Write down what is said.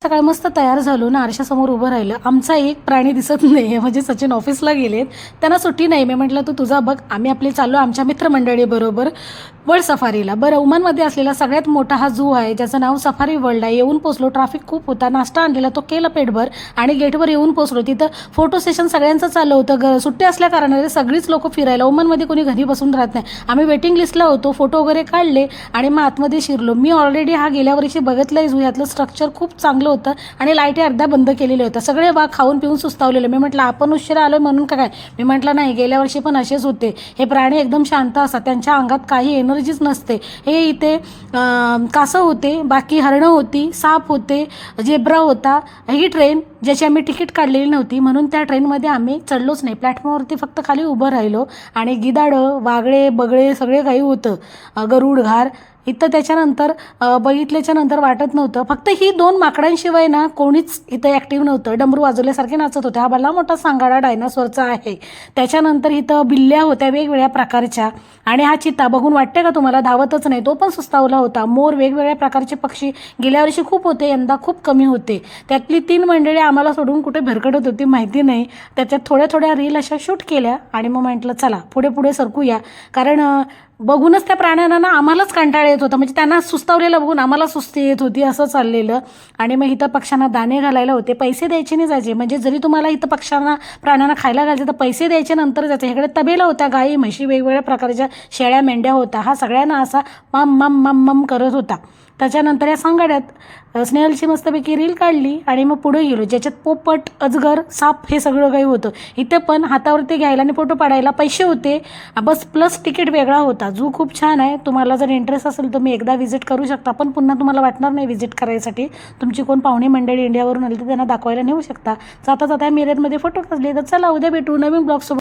सकाळी मस्त तयार झालो ना, आरशासमोर उभं राहिलं. आमचा एक प्राणी दिसत नाही, म्हणजे सचिन ऑफिसला गेलेत, त्यांना सुट्टी नाही. मी म्हटलं तू तुझा बघ, आम्ही आपले चाललो आमच्या मित्रमंडळीबरोबर वर्ल्ड सफारीला. बरं, उमनमध्ये असलेला सगळ्यात मोठा हा झू आहे, ज्याचं नाव सफारी वर्ल्ड आहे. येऊन पोचलो, ट्रॅफिक खूप होता, नाश्ता आणलेला तो केला पेटभर आणि गेटवर येऊन पोचलो. तिथं फोटो सेशन सगळ्यांचं चाललं होतं. सुट्टी असल्या कारणाने सगळीच लोक फिरायला. उमनमध्ये कोणी घरी बसून राहत नाही. आम्ही वेटिंग लिस्टला होतो, फोटो वगैरे काढले आणि मग आतमध्ये शिरलो. मी ऑलरेडी हा गेल्या वर्षी बघितलं आहे झू. यातलं स्ट्रक्चर खूप चांगलं होतं आणि लाईटी अर्ध्या बंद केलेल्या होत्या. सगळे वाघ खाऊन पिऊन सुस्तावलेले. मी म्हटलं आपण उशिरा आलो म्हणून काय? मी म्हटलं नाही, गेल्या वर्षी पण असेच होते. हे प्राणी एकदम शांत असतात, त्यांच्या अंगात काही एनर्जीच नसते. हे इथे कासव होते, बाकी हरणं होती, साप होते, झेब्रा होता. ही ट्रेन ज्याची आम्ही तिकीट काढलेली नव्हती म्हणून त्या ट्रेनमध्ये आम्ही चढलोच नाही. प्लॅटफॉर्मवरती फक्त खाली उभं राहिलो आणि गिधाडं, वागळे, बगळे सगळे काही होतं, गरुड, घार इथं. त्याच्यानंतर बघितल्याच्या नंतर वाटत नव्हतं. फक्त ही 2 माकडांशिवाय ना कोणीच इथं ॲक्टिव्ह नव्हतं. डमरू वाजवल्यासारखे नाचत होते. हा भला मोठा सांगाडा डायनासॉरचा आहे. त्याच्यानंतर इथं बिल्ल्या होत्या वेगवेगळ्या प्रकारच्या आणि हा चित्ता बघून वाटते का तुम्हाला, धावतच नाही, तो पण सुस्तावला होता. मोर, वेगवेगळ्या प्रकारचे पक्षी गेल्या वर्षी खूप होते, यंदा खूप कमी होते. त्यातली 3 मंडळी आम्हाला सोडून कुठे भरकटत होती माहिती नाही. त्याच्यात थोड्या थोड्या रील अशा शूट केल्या आणि मग म्हटलं चला पुढे पुढे सरकूया. कारण बघूनच त्या प्राण्यांना ना आम्हालाच कंटाळा येत होता. म्हणजे त्यांना सुस्तावलेलं बघून आम्हाला सुस्ती येत होती, असं चाललेलं. आणि मग इथं पक्ष्यांना दाणे घालायला होते. पैसे द्यायचे नाही जायचे. म्हणजे जरी तुम्हाला इथं प्राण्यांना खायला घालायचे तर पैसे द्यायचे नंतर जायचे. इकडे तबेला होत्या, गाई, म्हशी, वेगवेगळ्या प्रकारच्या शेळ्या, मेंढ्या होता. हा सगळ्यांना असा मम मम मम मम करत होता. त्याच्यानंतर या सांगाड्यात स्नेहलची मस्तपैकी रील काढली आणि मग पुढे गेलो, ज्याच्यात पोपट, अजगर, साप हे सगळं काही होतं. इथे पण हातावरती घ्यायला आणि फोटो पाडायला पैसे होते, बस प्लस तिकीट वेगळा होता. झू खूप छान आहे. तुम्हाला जर इंटरेस्ट असेल तर मी एकदा व्हिजिट करू शकता, पण पुन्हा तुम्हाला वाटणार नाही व्हिजिट करायसाठी. तुमची कोण पाहुणे मंडळी इंडियावरून आली तर त्यांना दाखवायला नेऊ शकता. जाता जाता मिररमध्ये फोटो काढले. तर चला उद्या भेटू नवीन ब्लॉगसोबत.